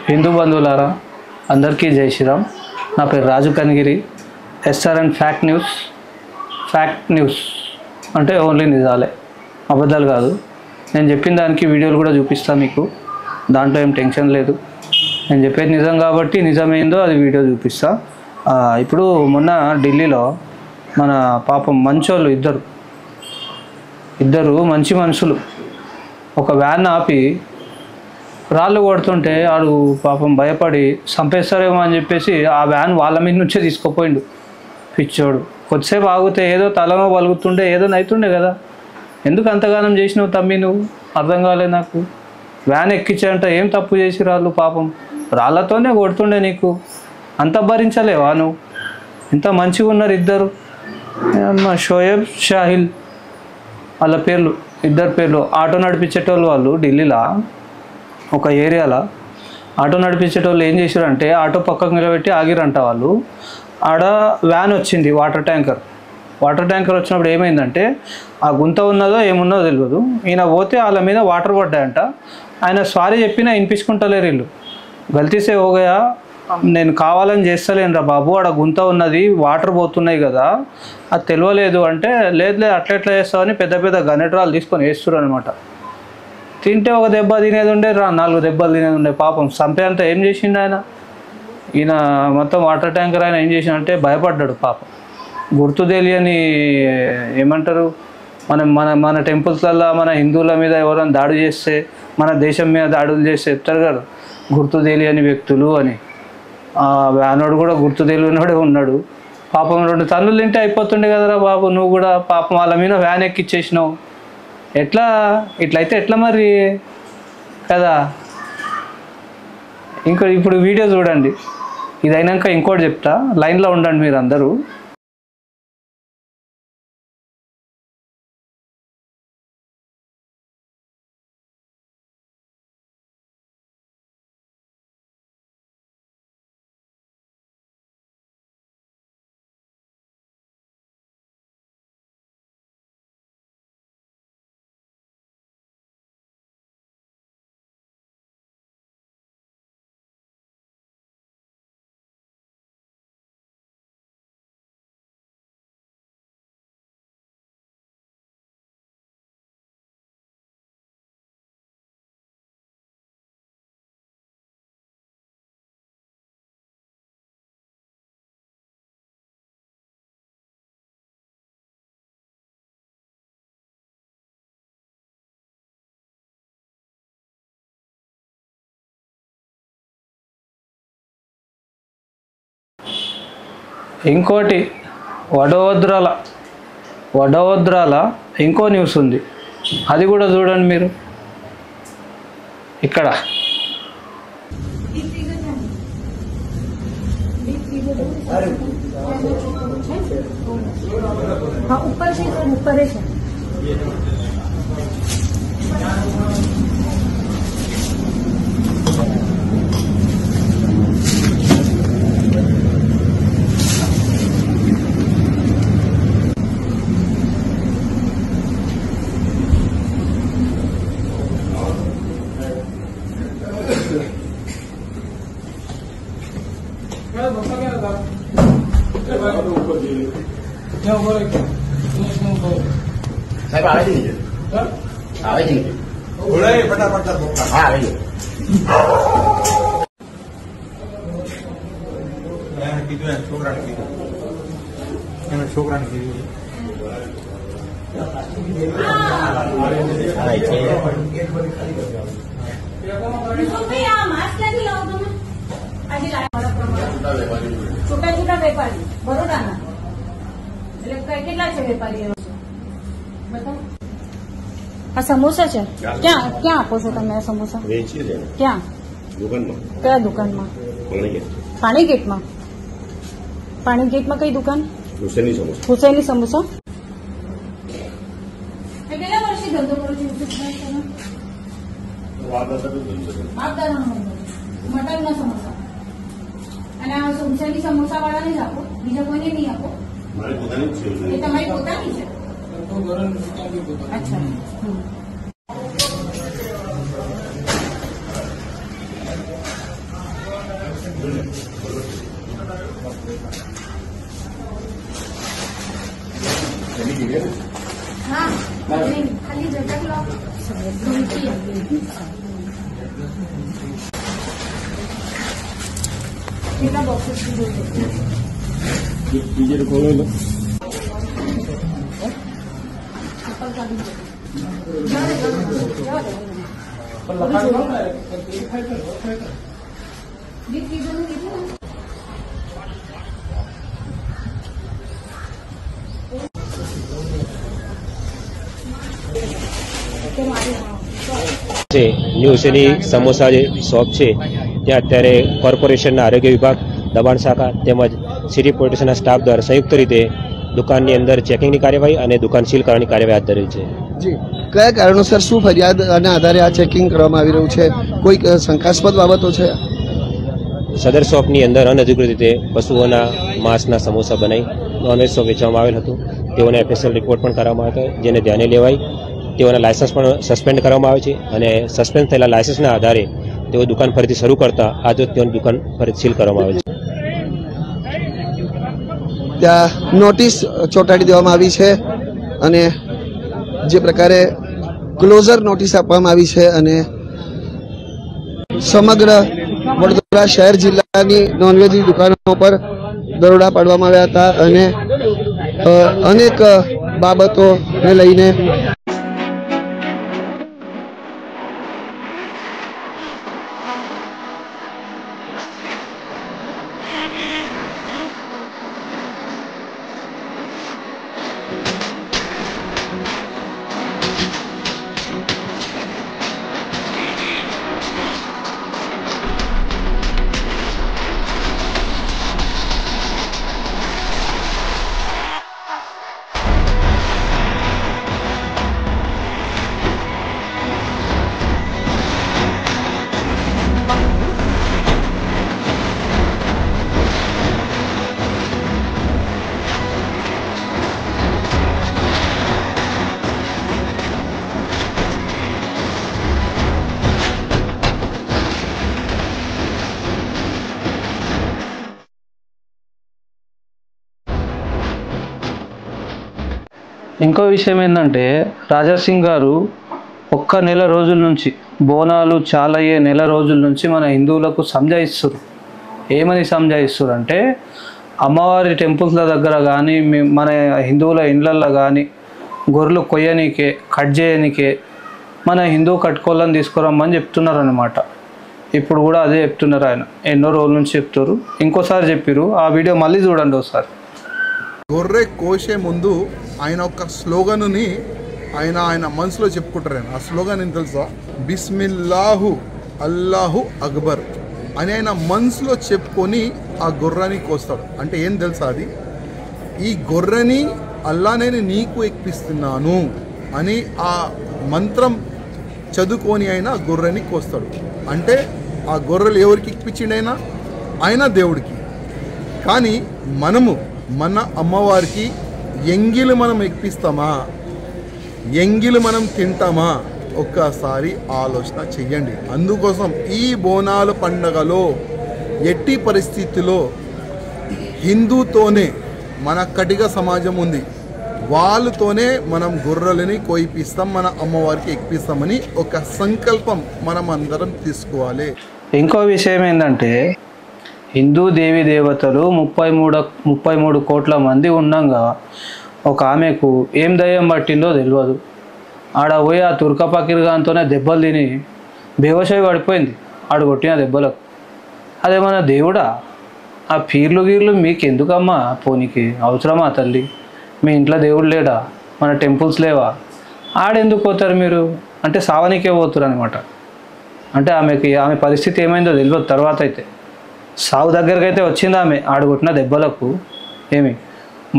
హిందూ బంధువులారా అందరికీ జై శ్రీరామ్. నా పేరు రాజు కనిగిరి. SRN ఫ్యాక్ట్ న్యూస్ అంటే ఓన్లీ నిజాలే, అబద్ధాలు కాదు. నేను చెప్పిన దానికి వీడియోలు కూడా చూపిస్తాను మీకు, దాంట్లో ఏం టెన్షన్ లేదు. నేను చెప్పేది నిజం కాబట్టి నిజమేందో అది వీడియో చూపిస్తా. ఇప్పుడు మొన్న ఢిల్లీలో మన పాపం మంచోళ్ళు ఇద్దరు మంచి మనుషులు ఒక వ్యాన్ ఆపి రాళ్ళు కొడుతుంటే వాడు పాపం భయపడి చంపేస్తారేమో అని చెప్పేసి ఆ వ్యాన్ వాళ్ళ మీద నుంచే తీసుకుపోయిండు పిచ్చోడు. కొద్దిసేపు ఆగితే ఏదో తలలో పలుకుతుండే ఏదో అవుతుండే కదా. ఎందుకు అంతగానం చేసినావు తమ్మి, నువ్వు అర్థం కాలేదు నాకు. వ్యాన్ ఎక్కించారంట, ఏం తప్పు చేసి రాళ్ళు పాపం రాళ్ళతోనే కొడుతుండే, నీకు అంత భరించలేవా నువ్వు? ఇంత మంచిగా ఉన్నారు ఇద్దరు, షోయబ్ షాహిల్ వాళ్ళ పేర్లు, ఇద్దరు పేర్లు. ఆటో నడిపించేటోళ్ళు వాళ్ళు ఢిల్లీలో ఒక ఏరియాలో ఆటో నడిపించేటోళ్ళు ఏం చేశారంటే ఆటో పక్కకు నిలబెట్టి ఆగిరంట వాళ్ళు. ఆడ వ్యాన్ వచ్చింది, వాటర్ ట్యాంకర్ వచ్చినప్పుడు ఏమైందంటే ఆ గుంత ఉన్నదో ఏమున్నదో తెలియదు. ఈయన పోతే వాళ్ళ మీద వాటర్ పడ్డాయంట. ఆయన సారీ చెప్పినా వినిపించుకుంటలేరు వీళ్ళు. గల్తీసే హోగయా, నేను కావాలని చేస్తలేను రా బాబు, ఆడ గుంత ఉన్నది వాటర్ పోతున్నాయి కదా, అది తెలియలేదు అంటే, లేదు అట్లా చేస్తామని పెద్ద పెద్ద గనెట్రాలు తీసుకొని వేస్తున్నారు అనమాట. తింటే ఒక దెబ్బ తినేది ఉండే, 4 దెబ్బలు తినేది ఉండే. పాపం చంపేంత ఏం చేసిండు ఆయన. ఈయన మొత్తం వాటర్ ట్యాంకర్ ఆయన ఏం చేసిండంటే భయపడ్డాడు పాపం. గుర్తు తెలియని ఏమంటారు, మన టెంపుల్స్లలో మన హిందువుల మీద ఎవరైనా దాడి చేస్తే, మన దేశం మీద దాడులు చేస్తే చెప్తారు కదా గుర్తు తెలియని వ్యక్తులు అని. వ్యానోడు కూడా గుర్తు తెలియనివాడే ఉన్నాడు పాపం. 2 తన్నులు తింటే అయిపోతుండే కదరా బాబు, నువ్వు కూడా పాపం వాళ్ళ మీద వ్యాన్ ఎక్కిచ్చేసినావు. ఇట్లయితే ఎట్లా మరి కదా. ఇప్పుడు వీడియో చూడండి, ఇది అయినాక ఇంకోటి చెప్తా, లైన్లో ఉండండి మీరు అందరూ. ఇంకోటి వడోదరాల ఇంకో న్యూస్ ఉంది, అది కూడా చూడండి మీరు. ఇక్కడ साहब आवे दीजिए, आवे दीजिए, फटाफट हाँ आवे छोकरा छोटा छोटा व्यापारी बरोड़ा ना કેટલા છે વેપારી बताओ. આ સમોસા છે, ક્યાં આપો છો તમે આ સમોસા? ક્યાં? દુકાનમાં. કયા દુકાનમાં? પાણીગેટમાં કઈ દુકાન? હુસૈની સમોસા. કેટલા વર્ષથી ધંધો કરો છો? મટનના સમોસા અને આ હુસૈની સમોસા વાળાને જ આપો, બીજા કોઈને નહીં આપો? એ તમારી પોતાની છે? અચ્છા. हाँ खाली जगह लो कितना बॉक्सेस की डीजे खोलो लो ન્યૂ શેની સમોસા જે શોપ છે ત્યાં અત્યારે કોર્પોરેશનના આરોગ્ય વિભાગ દબાણ શાખા તેમજ સિટી પોલીસ સ્ટેશનના સ્ટાફ દ્વારા સંયુક્ત રીતે દુકાનની અંદર ચેકિંગની કાર્યવાહી અને દુકાન સીલ કરવાની કાર્યવાહી હાથ ધરેલ છે. જી, કયા કારણોસર શું ફરિયાદ અને આધારે આ ચેકિંગ કરવામાં આવી રહ્યું છે? કોઈ શંકાસ્પદ બાબતો છે? સદર શોપની અંદર અનધિકૃત રીતે પશુઓના માંસના સમોસા બનાવી નોનવેજ શોપ વેચવામાં આવેલ હતું. તેઓને એફએસએલ રિપોર્ટ પણ કરવામાં આવ્યો હતો, જેને ધ્યાને લેવાઈ તેઓના લાયસન્સ પણ સસ્પેન્ડ કરવામાં આવે છે અને સસ્પેન્ડ થયેલા લાયસન્સના આધારે તેઓ દુકાન ફરીથી શરૂ કરતા આજે તેઓની દુકાન ફરીથી સીલ કરવામાં આવે છે. ત્યાં નોટિસ ચોંટાડી દેવામાં આવી છે અને જે પ્રકારે ક્લોઝર નોટિસ આપવામાં આવી છે અને સમગ્ર વડોદરા શહેર જિલ્લાની નોનવેજની દુકાનો પર દરોડા પાડવામાં આવ્યા હતા અને અનેક બાબતોને લઈને ఇంకో విషయం ఏంటంటే రాజాసింగ్ గారు ఒక్క నెల రోజుల నుంచి బోనాలు చాలా అయ్యే నెల రోజుల నుంచి మన హిందువులకు సంజాయిస్తారు. ఏమని సంజాయిస్తారు అంటే అమ్మవారి టెంపుల్స్ల దగ్గర కానీ మన హిందువుల ఇండ్లల్లో కానీ గొర్రెలు కొయ్యనీకే కట్ చేయనీకే మన హిందూ కట్టుకోవాలని తీసుకురమ్మని చెప్తున్నారు అన్నమాట. ఇప్పుడు కూడా అదే చెప్తున్నారు ఆయన, ఎన్నో రోజుల నుంచి చెప్తారు. ఇంకోసారి చెప్పారు, ఆ వీడియో మళ్ళీ చూడండి ఒకసారి. గొర్రె కోసే ముందు ఆయన ఒక స్లోగన్ని ఆయన మనసులో చెప్పుకుంటారు. ఆ స్లోగన్ ఏం తెలుసా? బిస్మిల్లాహు అల్లాహు అక్బర్ అని ఆయన మనసులో చెప్పుకొని ఆ గొర్రెని కోస్తాడు. అంటే ఏం తెలుసా? అది ఈ గొర్రెని అల్లానే నీకు ఎక్కిస్తున్నాను అని ఆ మంత్రం చదువుకొని ఆయన గొర్రెని కోస్తాడు. అంటే ఆ గొర్రెలు ఎవరికి ఎక్కిపించిండైనా ఆయన దేవుడికి. కానీ మనము మన అమ్మవారికి ఎంగిలు మనం ఎక్కిస్తామా, ఎంగిలు మనం తింటామా? ఒక్కసారి ఆలోచన చెయ్యండి. అందుకోసం ఈ బోనాల పండగలో ఎట్టి పరిస్థితిలో హిందూతోనే మన కటిక సమాజం ఉంది, వాళ్ళతోనే మనం గొర్రెలని కోయిపిస్తాం, మన అమ్మవారికి ఎక్కిస్తామని ఒక సంకల్పం మనం అందరం తీసుకోవాలి. ఇంకో విషయం ఏంటంటే హిందూ దేవి దేవతలు 33 కోట్ల మంది ఉండగా ఒక ఆమెకు ఏం దయ్యం పట్టిందో తెలియదు. ఆడ పోయి ఆ తుర్క పకిర్గాంతోనే దెబ్బలు తిని బేవశై పడిపోయింది ఆడు కొట్టిన దెబ్బలకు. అదేమన్నా దేవుడా? ఆ పీర్లు గీర్లు మీకు ఎందుకమ్మా? పోనీకి అవసరమా తల్లి? మీ ఇంట్లో దేవుడు లేడా? మన టెంపుల్స్ లేవా? ఆడెందుకు పోతారు మీరు? అంటే సావనికే పోతారు అనమాట. అంటే ఆమె పరిస్థితి ఏమైందో తెలియదు. తర్వాత అయితే సావు దగ్గరికి అయితే వచ్చింది ఆమె ఆడుకొట్టిన దెబ్బలకు. ఏమి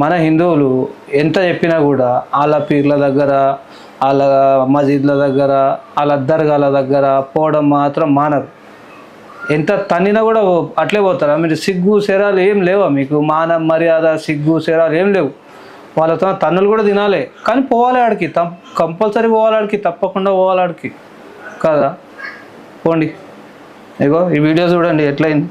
మన హిందువులు ఎంత చెప్పినా కూడా వాళ్ళ పీర్ల దగ్గర, వాళ్ళ మసీద్ల దగ్గర, వాళ్ళ దర్గాల దగ్గర పోవడం మాత్రం మానరు. ఎంత తన్నినా కూడా అట్లే పోతారా? మీరు సిగ్గు శరాలు ఏం లేవా మీకు? మాన మర్యాద సిగ్గు శరాలు ఏం లేవు. వాళ్ళతో తన్నులు కూడా తినాలి, కానీ పోవాలి ఆడికి, కంపల్సరీ పోవాలి ఆడికి, తప్పకుండా పోవాలి ఆడికి కదా. పోండి. ఇగో ఈ వీడియో చూడండి ఎట్లయింది.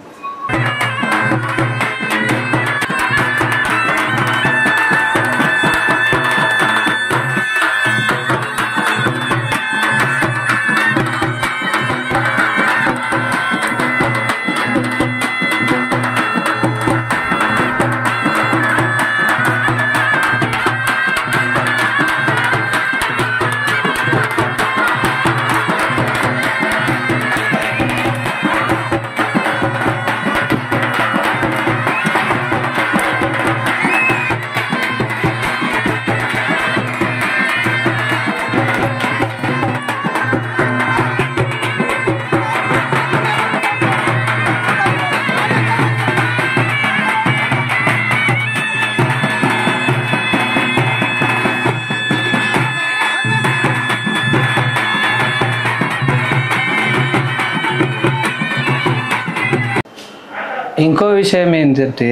ఇంకో విషయం ఏంటంటే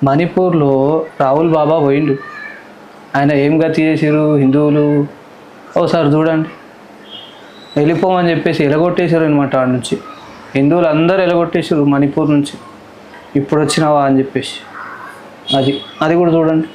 మణిపూర్లో రాహుల్ బాబా పోయిండు. ఆయన ఏం గతి చేసారు హిందువులు ఒకసారి చూడండి. వెళ్ళిపోమని చెప్పేసి ఎలగొట్టేశారు అనమాట. ఆడ నుంచి హిందువులు అందరూ ఎలగొట్టేశారు మణిపూర్ నుంచి. ఇప్పుడు వచ్చినావా అని చెప్పేసి అది కూడా చూడండి.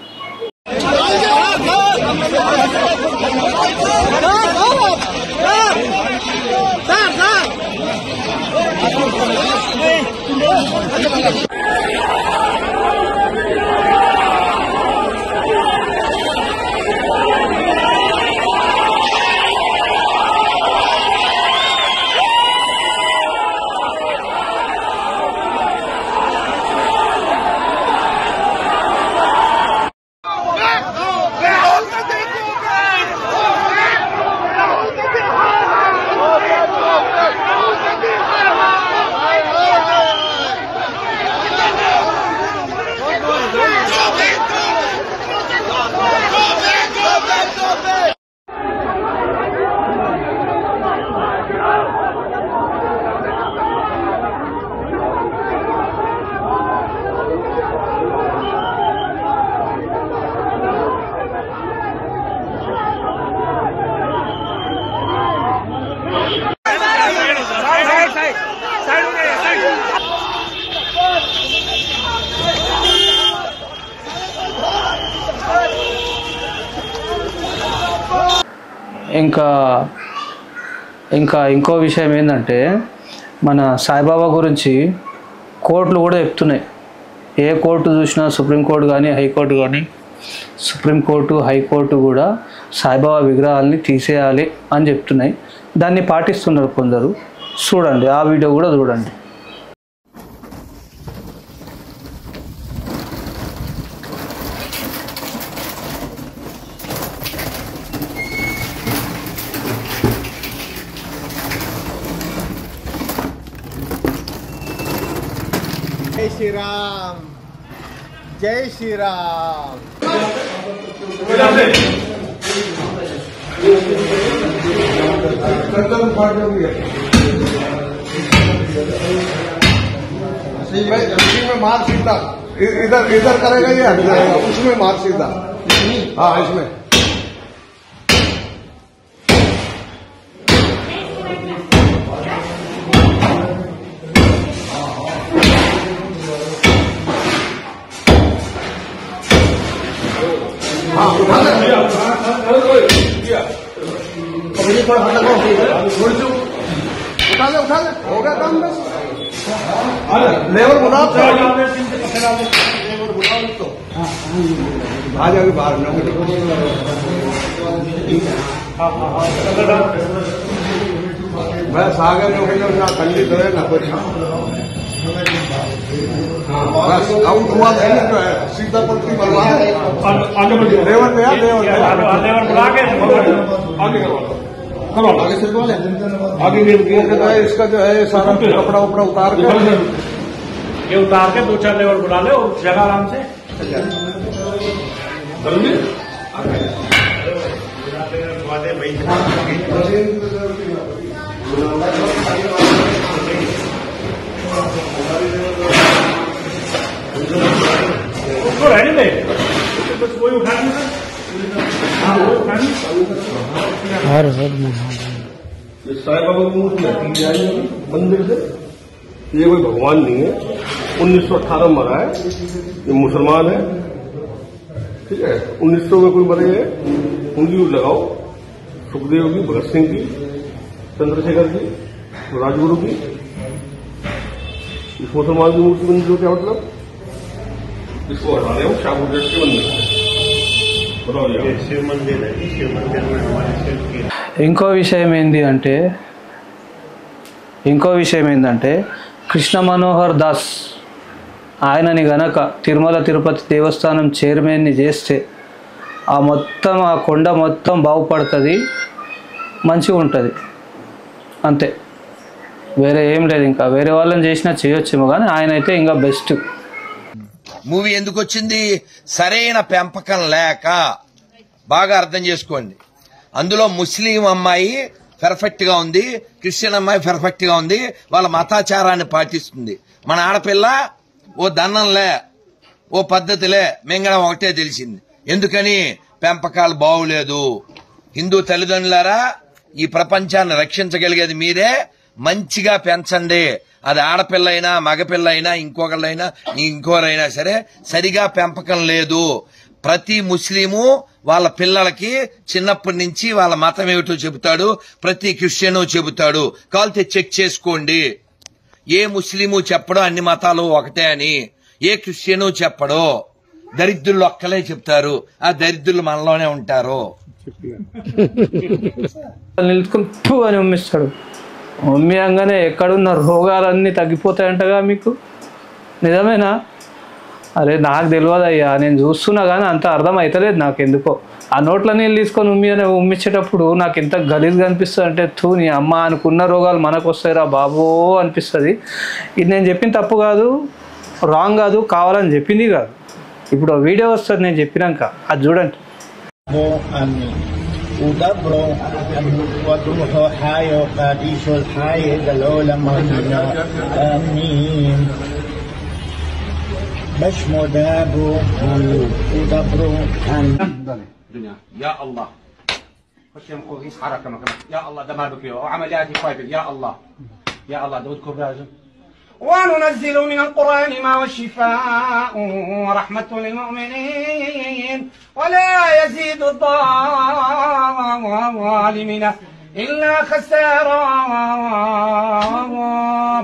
ఇంకో విషయం ఏంటంటే మన సాయిబాబా గురించి కోర్టులు కూడా చెప్తున్నాయి. ఏ కోర్టు చూసినా సుప్రీంకోర్టు కానీ హైకోర్టు కానీ సుప్రీంకోర్టు హైకోర్టు కూడా సాయిబాబా విగ్రహాలని తీసేయాలి అని చెప్తున్నాయి. దాన్ని పాటిస్తున్నారు కొందరు. చూడండి, ఆ వీడియో కూడా చూడండి. जय श्री राम, जय श्री राम। में मार सीधा इधर करेगा ये हट जाएगा, उसमें मार सीधा। हाँ इसमें उठा ले हो गया काम बस। लेबर बुलाओ तो आ जाएगी बाहर बस आगे में ना ठंडी करे ना कुछ। बस अब हुआ जो है सीधा पट्टी बनवा लेबर पे लेबर बुला के आगे करो आगे से बोले आगे इसका जो है सारा कपड़ा उपड़ा उतार के ये उतार के 2-4 लेबर बुला ले और जगह आराम से उसको रहने दे, बस कोई उठा नहीं साईं बाबा की मूर्ति हटी आई मंदिर से। ये कोई भगवान नहीं है, 1918 मरा है, ये मुसलमान है, ठीक है। 1900 में कोई मरे है, उंगली लगाओ सुखदेव की, भगत सिंह की, चंद्रशेखर की, राजगुरु की। इस मुसलमान की मूर्ति मंदिर क्या मतलब? इसको हटा रहे हो शाहपुर गेट के मंदिर। शिव मंदिर है, शिव मंदिर में हमारे शिव की। ఇంకో విషయం ఏంటంటే కృష్ణ మనోహర్ దాస్ ఆయనని గనక తిరుమల తిరుపతి దేవస్థానం చైర్మన్ని చేస్తే ఆ కొండ మొత్తం బాగుపడుతుంది, మంచిగా ఉంటుంది. అంతే, వేరే ఏం లేదు. ఇంకా వేరే వాళ్ళని చేసినా చేయొచ్చేమో కానీ ఆయన అయితే ఇంకా బెస్ట్. మూవీ ఎందుకు వచ్చింది? సరైన పెంపకం లేక. బాగా అర్థం చేసుకోండి. అందులో ముస్లిం అమ్మాయి పర్ఫెక్ట్ గా ఉంది, క్రిస్టియన్ అమ్మాయి పర్ఫెక్ట్ గా ఉంది, వాళ్ళ మతాచారాన్ని పాటిస్తుంది. మన ఆడపిల్ల ఓ దన్నంలే ఓ పద్ధతిలే మింగడం ఒకటే తెలిసింది. ఎందుకని? పెంపకాలు బాగులేదు. హిందూ తల్లిదండ్రులారా, ఈ ప్రపంచాన్ని రక్షించగలిగేది మీరే. మంచిగా పెంచండి. అది ఆడపిల్ల అయినా మగపిల్ల అయినా ఇంకొకళ్ళైనా ఇంకోరైనా సరే సరిగా పెంపకం లేదు. ప్రతి ముస్లిము వాళ్ళ పిల్లలకి చిన్నప్పటి నుంచి వాళ్ళ మతం ఏమిటో చెబుతాడు, ప్రతి క్రిస్టియను చెబుతాడు. కావాలంటే చెక్ చేసుకోండి. ఏ ముస్లిము చెప్పడో అన్ని మతాలు ఒకటే అని, ఏ క్రిస్టియను చెప్పడో. దరిద్రులు ఒక్కలే చెప్తారు. ఆ దరిద్రులు మనలోనే ఉంటారు. నిలుచుకుంటూ అని ఉమ్మిస్తాడు. ఉమ్మియంగానే ఎక్కడున్న రోగాలన్నీ తగ్గిపోతాయంటగా మీకు. నిజమేనా? అరే నాకు తెలియదయ్యా, నేను చూస్తున్నా కానీ అంత అర్థం అవుతలేదు నాకు ఎందుకో. ఆ నోట్ల నీళ్ళు తీసుకొని ఉమ్మించేటప్పుడు నాకు ఎంత గలీజ్గా అనిపిస్తుంది అంటే, తూ నీ అమ్మ అనుకున్న రోగాలు మనకు వస్తాయిరా బాబో అనిపిస్తుంది. ఇది నేను చెప్పిన తప్పు కాదు, రాంగ్ కాదు, కావాలని చెప్పింది కాదు. ఇప్పుడు వీడియో వస్తుంది నేను చెప్పినాక, అది చూడండి. ودبره وتروحوا حايو قاديشو الحاي قالوا مرينا امين باش مدابو ودبره دنيا يا الله خش يا مخوغيس حركه مكان يا الله دمار بكيو وعمليات فايبل يا الله يا الله دودكم راجل وننزل من القرآن ما هو شفاء ورحمة للمؤمنين ولا يزيد الظالمين إلا خسارا.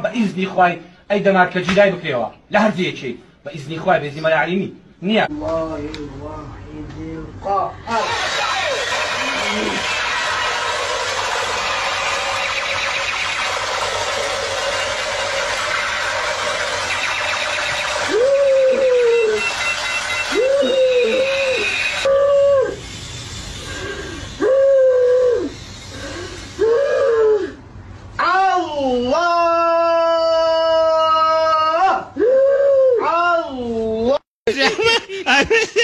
بإذن إخواني أي دمار كجداي بكيوا لا هرزي شيء بإذن إخواني بإذن ما يعلمي نيا الله الواحد القهار. Allah